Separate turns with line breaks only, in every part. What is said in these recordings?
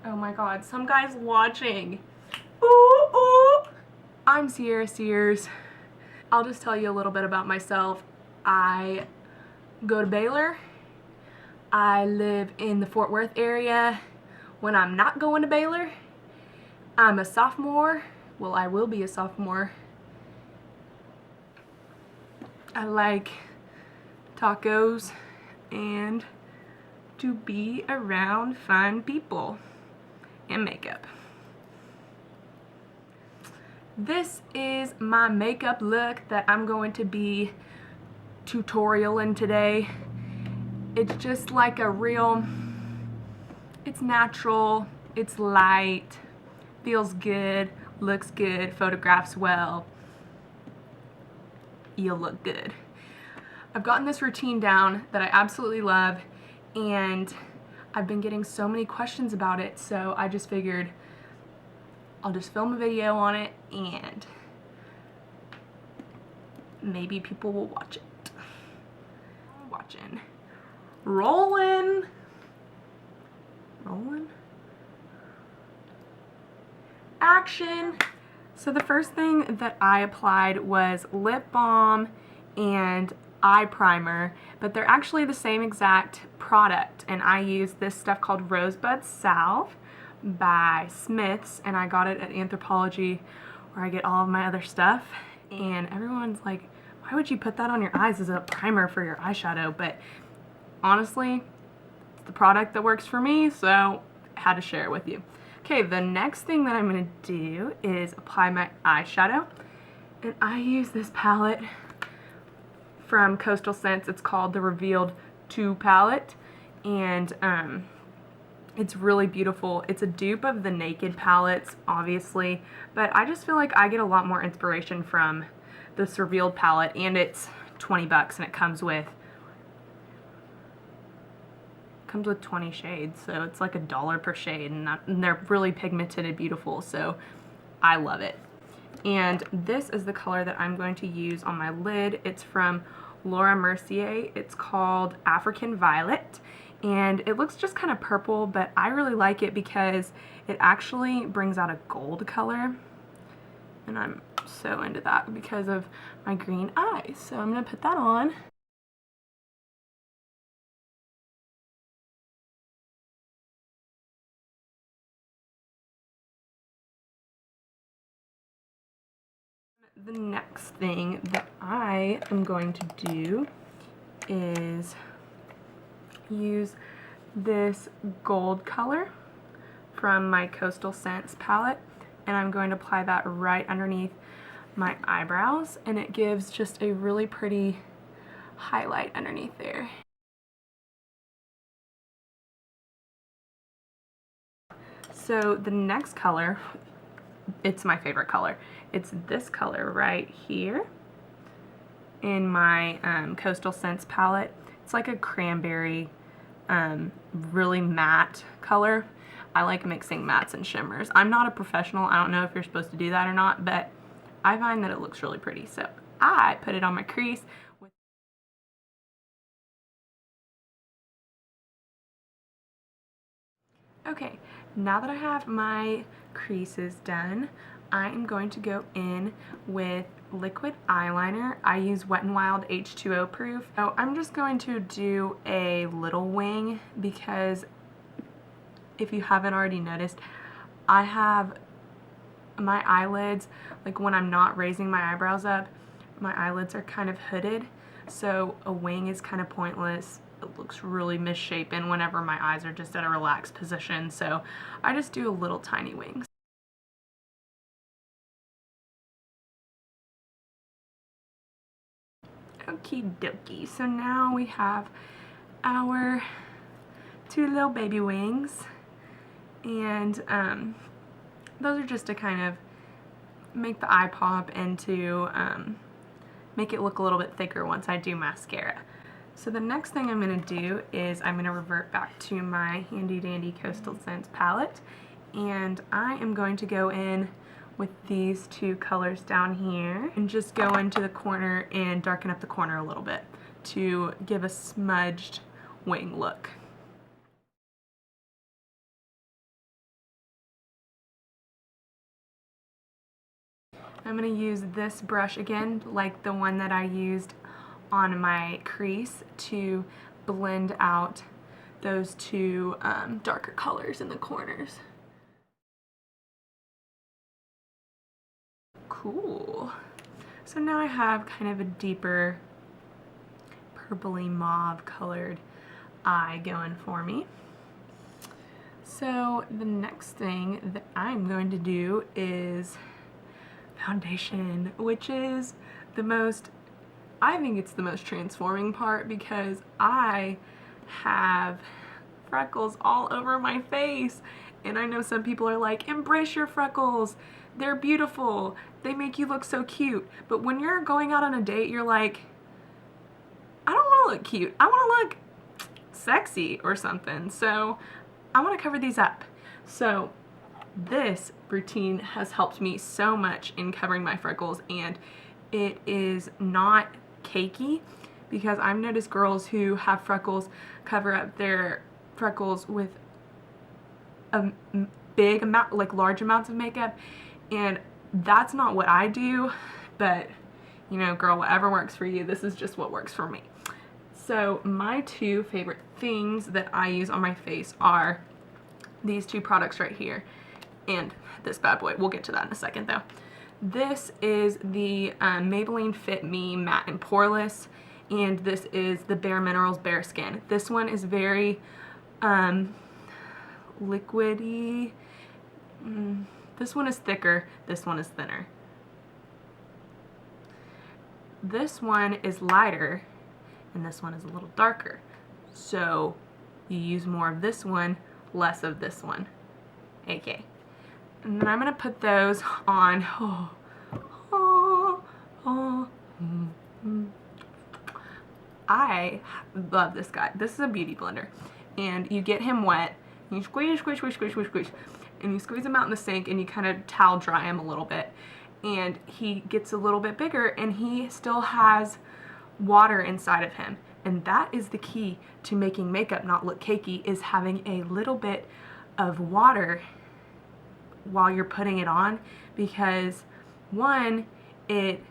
Oh my god, some guy's watching. Ooh, ooh. I'm Sierra Sears. I'll just tell you a little bit about myself. I go to Baylor. I live in the Fort Worth area. When I'm not going to Baylor, I'm a sophomore. Well, I will be a sophomore. I like tacos and to be around fun people and makeup. This is my makeup look that I'm going to be tutorialing today. It's just like a real, it's natural, it's light, feels good, looks good, photographs well. You'll look good. I've gotten this routine down that I absolutely love, and I've been getting so many questions about it, so I just figured I'll just film a video on it and maybe people will watch it. Watching. Rolling. Action. So the first thing that I applied was lip balm and eye primer, but they're actually the same exact product, and I use this stuff called Rosebud Salve by Smith's, and I got it at Anthropologie where I get all of my other stuff, and everyone's like, why would you put that on your eyes as a primer for your eyeshadow? But honestly, it's the product that works for me, so I had to share it with you. Okay, the next thing that I'm going to do is apply my eyeshadow, and I use this palette from Coastal Scents. It's called the Revealed 2 palette, and it's really beautiful. It's a dupe of the Naked palettes, obviously, but I just feel like I get a lot more inspiration from this Revealed palette, and it's 20 bucks, and it comes with 20 shades, so it's like $1 per shade, and they're really pigmented and beautiful, so I love it. And this is the color that I'm going to use on my lid. It's from Mercier. It's called African Violet, and it looks just kind of purple, but I really like it because it actually brings out a gold color, and I'm so into that because of my green eyes. So I'm going to put that on. The next thing that I am going to do is use this gold color from my Coastal Scents palette, and I'm going to apply that right underneath my eyebrows, and it gives just a really pretty highlight underneath there. So the next color, it's my favorite color. It's this color right here in my Coastal Scents palette. It's like a cranberry, really matte color. I like mixing mattes and shimmers. I'm not a professional. I don't know if you're supposed to do that or not, but I find that it looks really pretty. So I put it on my crease. Okay, now that I have my creases done, I am going to go in with liquid eyeliner. I use Wet n Wild H2O proof. So I'm just going to do a little wing because if you haven't already noticed, I have my eyelids, like when I'm not raising my eyebrows up, my eyelids are kind of hooded, so a wing is kind of pointless. It looks really misshapen whenever my eyes are just at a relaxed position, so I just do a little tiny wings. Okie dokie, so now we have our 2 little baby wings, and those are just to kind of make the eye pop and to make it look a little bit thicker once I do mascara. So the next thing I'm going to do is I'm going to revert back to my handy dandy Coastal Scents palette, and I am going to go in with these 2 colors down here and just go into the corner and darken up the corner a little bit to give a smudged wing look. I'm going to use this brush again, like the one that I used on my crease, to blend out those two darker colors in the corners. Cool. So now I have kind of a deeper purpley mauve colored eye going for me. So the next thing that I'm going to do is foundation, which is the most, I think it's the most transforming part, because I have freckles all over my face, and I know some people are like, embrace your freckles, they're beautiful, they make you look so cute. But when you're going out on a date, you're like, I don't want to look cute, I want to look sexy or something, so I want to cover these up. So this routine has helped me so much in covering my freckles, and it is not cakey, because I've noticed girls who have freckles cover up their freckles with a big amount, like large amounts of makeup, and that's not what I do. But you know, girl, whatever works for you, this is just what works for me. So my two favorite things that I use on my face are these two products right here and this bad boy. We'll get to that in a second though. This is the Maybelline Fit Me Matte and Poreless, and this is the Bare Minerals Bare Skin. This one is very liquidy. This one is thicker, this one is thinner. This one is lighter, and this one is a little darker. So you use more of this one, less of this one. Okay. And then I'm going to put those on. I love this guy. This is a beauty blender. And you get him wet, and you squeeze, squeeze, squeeze, squeeze, squeeze, squeeze. And you squeeze him out in the sink, and you kind of towel dry him a little bit. And he gets a little bit bigger, and he still has water inside of him. And that is the key to making makeup not look cakey, is having a little bit of water while you're putting it on, because one, it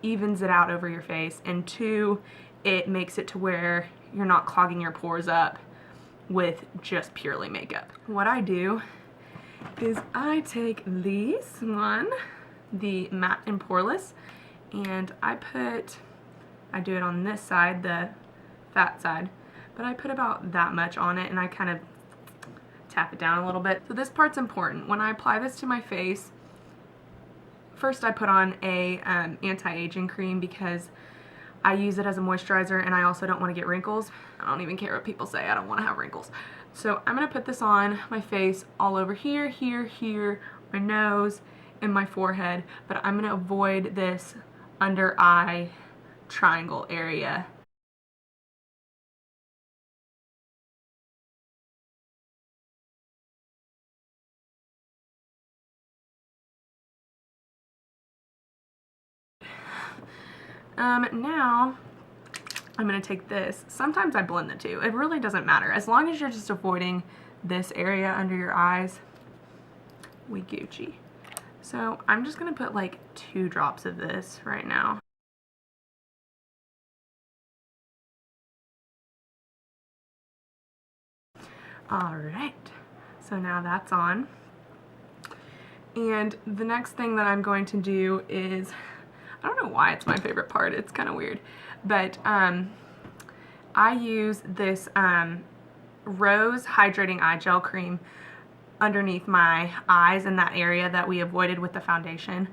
evens it out over your face, and two, it makes it to where you're not clogging your pores up with just purely makeup. What I do is I take this one, the Matte and Poreless, and I do it on this side, the fat side, but I put about that much on it, and I kind of tap it down a little bit. So this part's important. When I apply this to my face, first I put on a anti-aging cream, because I use it as a moisturizer, and I also don't want to get wrinkles. I don't even care what people say, I don't want to have wrinkles. So I'm going to put this on my face all over here, here, here, my nose, and my forehead, but I'm going to avoid this under eye triangle area. Now I'm going to take this. Sometimes I blend the two. It really doesn't matter. As long as you're just avoiding this area under your eyes, we Gucci. So I'm just going to put like 2 drops of this right now. Alright, so now that's on. And the next thing that I'm going to do is, I don't know why it's my favorite part, it's kind of weird, but I use this Rose Hydrating Eye Gel Cream underneath my eyes in that area that we avoided with the foundation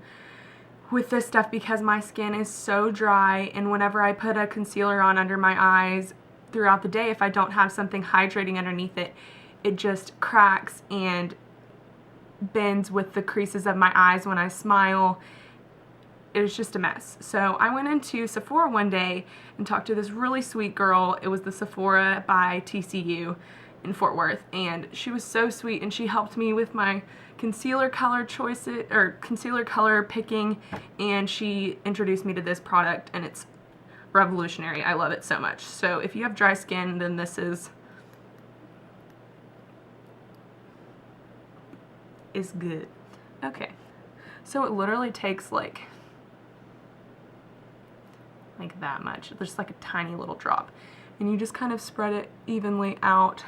with this stuff, because my skin is so dry, and whenever I put a concealer on under my eyes throughout the day, if I don't have something hydrating underneath it, it just cracks and bends with the creases of my eyes when I smile. It was just a mess. So I went into Sephora one day and talked to this really sweet girl. It was the Sephora by TCU in Fort Worth, and she was so sweet, and she helped me with my concealer color choices, or concealer color picking, and she introduced me to this product, and it's revolutionary. I love it so much. So if you have dry skin, then this is good. Okay, So it literally takes like that much, just like a tiny little drop. And you just kind of spread it evenly out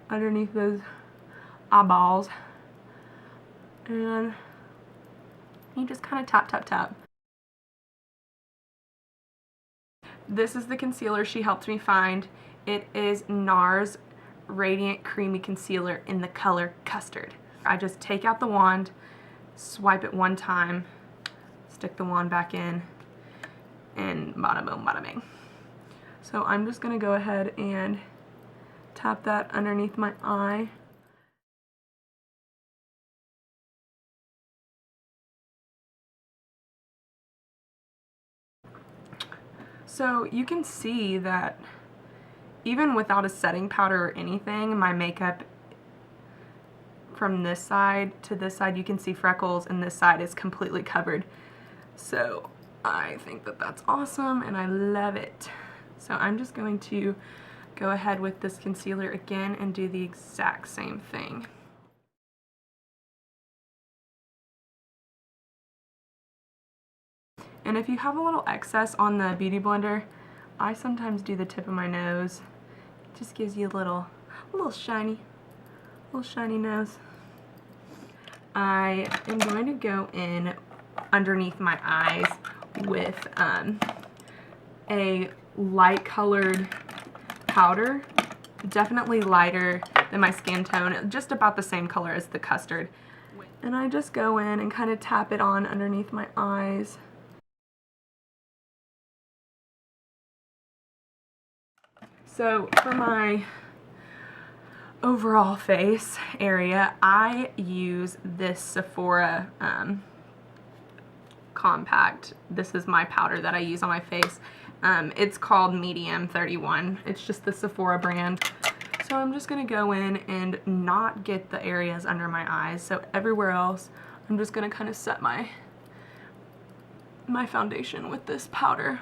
underneath those eyeballs. And you just kind of tap, tap, tap. This is the concealer she helped me find. It is Nars Radiant Creamy Concealer in the color Custard. I just take out the wand, swipe it one time, stick the wand back in, and bada boom, bada bing. So I'm just going to go ahead and tap that underneath my eye. So you can see that even without a setting powder or anything, my makeup from this side to this side, you can see freckles, and this side is completely covered. So I think that that's awesome and I love it. So I'm just going to go ahead with this concealer again and do the exact same thing. And if you have a little excess on the Beauty Blender, I sometimes do the tip of my nose. It just gives you a little shiny nose. I am going to go in underneath my eyes with a light colored powder, definitely lighter than my skin tone, just about the same color as the Custard. And I just go in and kind of tap it on underneath my eyes. So for my overall face area, I use this Sephora compact. This is my powder that I use on my face. It's called Medium 31. It's just the Sephora brand. So I'm just going to go in and not get the areas under my eyes. So everywhere else, I'm just going to kind of set my foundation with this powder.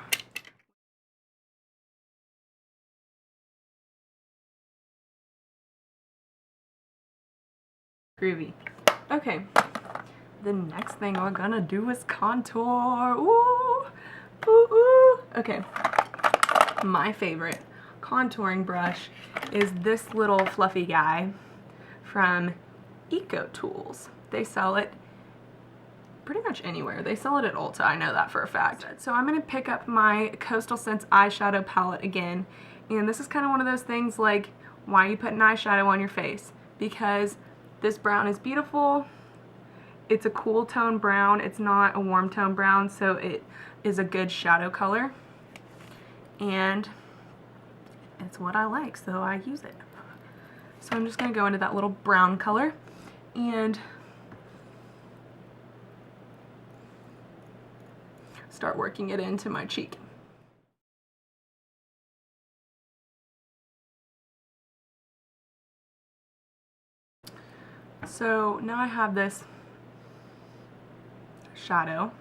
Groovy. Okay, the next thing we're gonna do is contour. Ooh, ooh, ooh. Okay, my favorite contouring brush is this little fluffy guy from Eco Tools. They sell it pretty much anywhere. They sell it at Ulta, I know that for a fact. So I'm gonna pick up my Coastal Scents eyeshadow palette again, and this is kind of one of those things like, why you put an eyeshadow on your face? Because this brown is beautiful. It's a cool tone brown. It's not a warm tone brown, so it is a good shadow color. And it's what I like, so I use it. So I'm just going to go into that little brown color and start working it into my cheek. So now I have this shadow,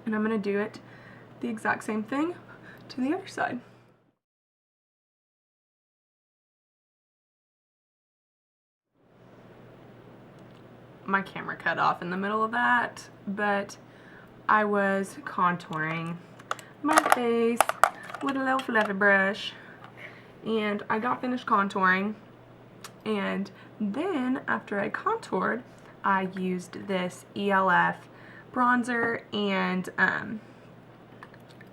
and I'm going to do it the exact same thing to the other side. My camera cut off in the middle of that, but I was contouring my face with a little fluffy brush, and I got finished contouring, and then after I contoured, I used this ELF bronzer and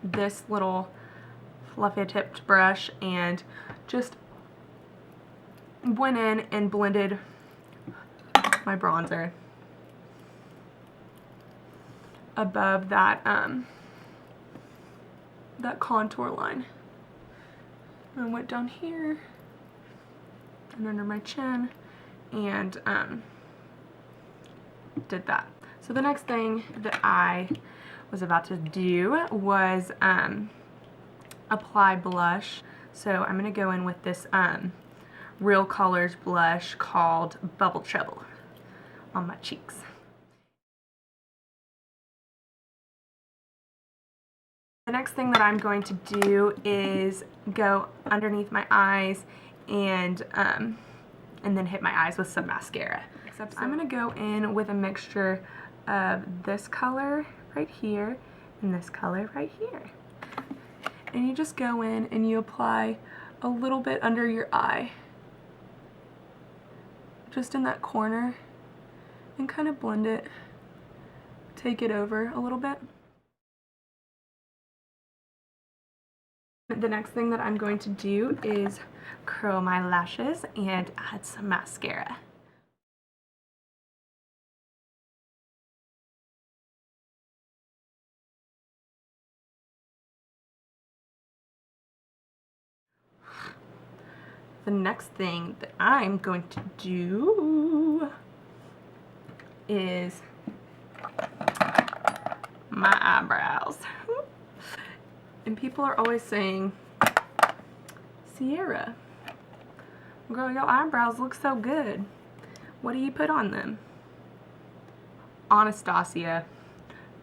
this little fluffy tipped brush and just went in and blended my bronzer above that that contour line. I went down here and under my chin and did that. So the next thing that I was about to do was apply blush. So I'm going to go in with this Real Colors blush called Bubble Trouble on my cheeks. The next thing that I'm going to do is go underneath my eyes and then hit my eyes with some mascara. I'm going to go in with a mixture of this color right here and this color right here. And you just go in and you apply a little bit under your eye, just in that corner, and kind of blend it, take it over a little bit. The next thing that I'm going to do is curl my lashes and add some mascara. The next thing that I'm going to do is my eyebrows. And people are always saying, Sierra, girl, your eyebrows look so good. What do you put on them? Anastasia,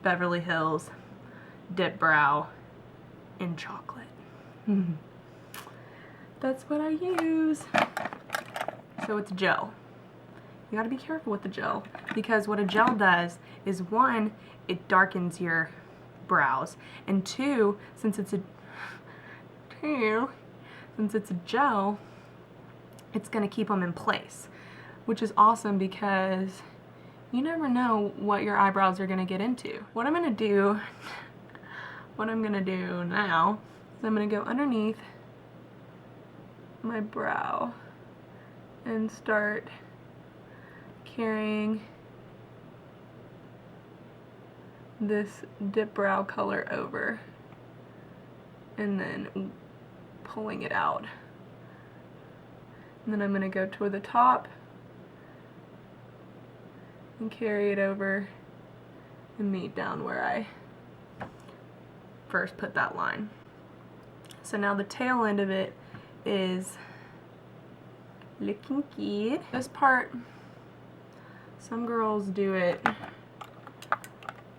Beverly Hills, Dip Brow, and chocolate. That's what I use. So it's gel. You gotta be careful with the gel, because what a gel does is, one, it darkens your brows, and two, since it's a gel, it's gonna keep them in place, which is awesome because you never know what your eyebrows are gonna get into. What I'm gonna do now is I'm gonna go underneath my brow and start carrying this dip brow color over and then pulling it out. And then I'm going to go toward the top and carry it over and meet down where I first put that line. So now the tail end of it is looking good. This part, some girls do it.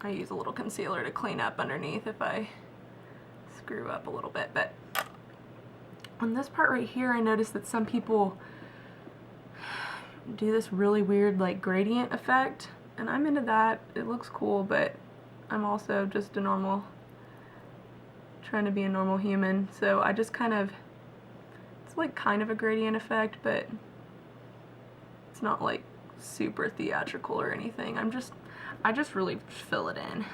I use a little concealer to clean up underneath if I screw up a little bit, but on this part right here, I noticed that some people do this really weird like gradient effect, and I'm into that. It looks cool, but I'm also just a normal, trying to be a normal human, so I just kind of, it's like kind of a gradient effect, but it's not like super theatrical or anything. I just really fill it in.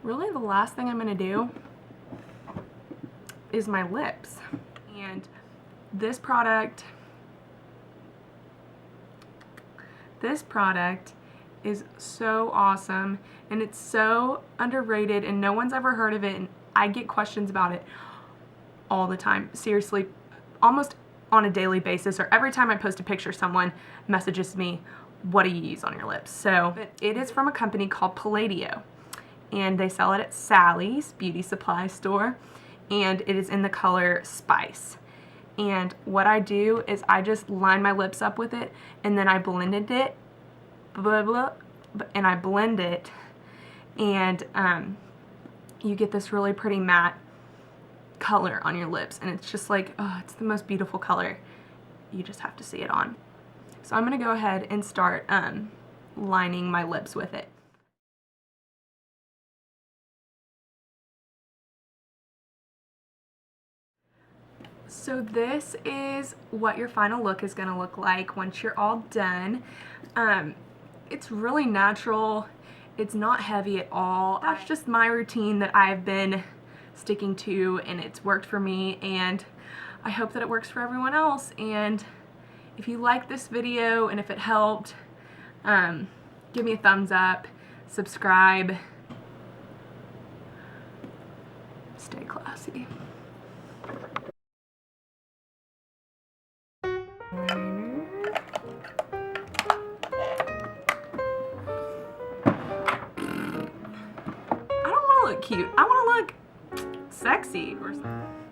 Really, the last thing I'm gonna do is my lips. And this product is so awesome, and it's so underrated, and no one's ever heard of it, and I get questions about it all the time. Seriously, almost on a daily basis, or every time I post a picture, someone messages me, what do you use on your lips? So it is from a company called Palladio, and they sell it at Sally's beauty supply store, and it is in the color Spice. And what I do is I just line my lips up with it, and then I blended it, and I blend it, and you get this really pretty matte color on your lips, and it's just like, oh, it's the most beautiful color. You just have to see it on. So I'm gonna go ahead and start lining my lips with it. So this is what your final look is going to look like once you're all done. It's really natural. It's not heavy at all. That's just my routine that I've been sticking to, and it's worked for me, and I hope that it works for everyone else. And if you like this video and if it helped, give me a thumbs up, subscribe, stay classy. Cute. I want to look sexy or something.